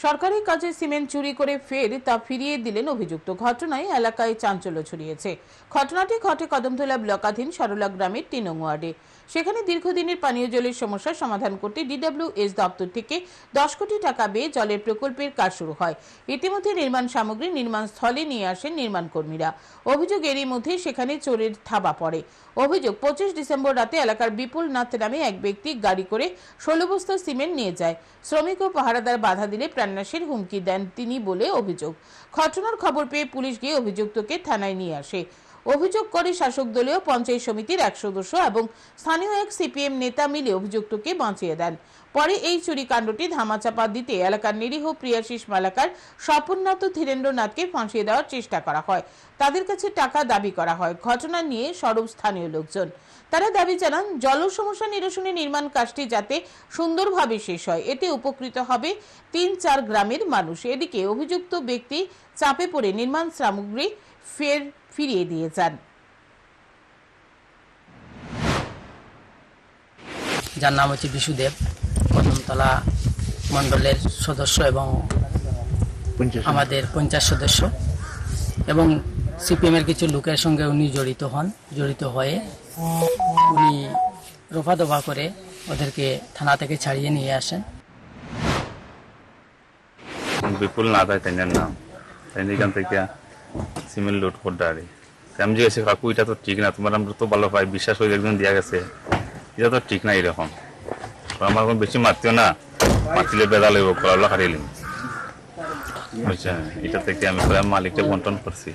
সরকারি কাজে সিমেন্ট চুরি করে ফের তা ফিরিয়ে দিলেন অভিযুক্ত। ঘটনায় এলাকায় চাঞ্চল্য ছড়িয়েছে। ঘটনাটি ঘটে কদমতলা ব্লকাধীন সরলা গ্রামের ৩ নং ওয়ার্ডে। সেখানে দীর্ঘদিনের পানীয় জলের সমস্যার সমাধান করতে DWS দপ্তর থেকে 10 কোটি টাকা ব্যয়ে জলের প্রকল্পের কাজ শুরু হয়। ইতিমধ্যে নির্মাণ সামগ্রী নির্মাণ স্থলে নিয়ে আসেন নির্মাণ কর্মীরা। অভিযোগ এরই মধ্যে সেখানে চোরের থাবা পড়ে। অভিযোগ 25 ডিসেম্বর রাতে এলাকার বিপুল নাথ নামে এক ব্যক্তি গাড়ি করে 16 বস্তা সিমেন্ট নিয়ে যায়। শ্রমিক ও পাহারাদার বাধা দিলে প্রাণনাশের হুমকি দেন তিনি বলে অভিযোগ। ঘটনার খবর পেয়ে পুলিশ গিয়ে অভিযুক্তকে থানায় নিয়ে আসে। অভিযোগ করে শাসক দলীয় পঞ্চায়েত সমিতির 1 সদস্য এবং স্থানীয় এক CPM নেতা মিলে অভিযুক্তকে বাঁচিয়ে দেন। পরে এই চুরি কাণ্ডটি ধামাচাপা দিতে এলাকার নিরীহ প্রিয়াশিস মালাকার স্বপননাথ ধীরেন্দ্রনাথকে ফাঁসিয়ে দেওয়ার চেষ্টা করা হয়। তাদের কাছে টাকা দাবি করা হয়। ঘটনা নিয়ে সরব স্থানীয় লোকজন। তারা দাবি জানান জল সমস্যা নিরসনে নির্মাণ কাজটি যাতে সুন্দরভাবে শেষ হয়, এতে উপকৃত হবে 3-4 গ্রামের মানুষ। এদিকে অভিযুক্ত ব্যক্তি চাপে পড়ে নির্মাণ সামগ্রী ফিরিয়ে দিয়ে যান। যার নাম হচ্ছে বিশুদেব, কদমতলা মণ্ডলের সদস্য এবং আমাদের পঞ্চায়েত সদস্য, এবং CPM এর কিছু লোকের সঙ্গে উনি জড়িত হয়ে উনি রফা করে ওদেরকে থানা থেকে ছাড়িয়ে নিয়ে আসেন। বিপুল না তাই নাম তাই এখান থেকে সিমেন্ট লোড করতে পারি। আমি জিজ্ঞাসা কাকু এটা তো ঠিক না, তোমার আমরা তো ভালো পাই, বিশ্বাস করে একজন দিয়া গেছে, এটা তো ঠিক না। এরকম আমার কোনো বেশি মারতেও না, মারলে বেদা লইব কলা হারিয়ে নিম, বুঝছেন। এটা থেকে আমি মালিককে বন্টন করছি।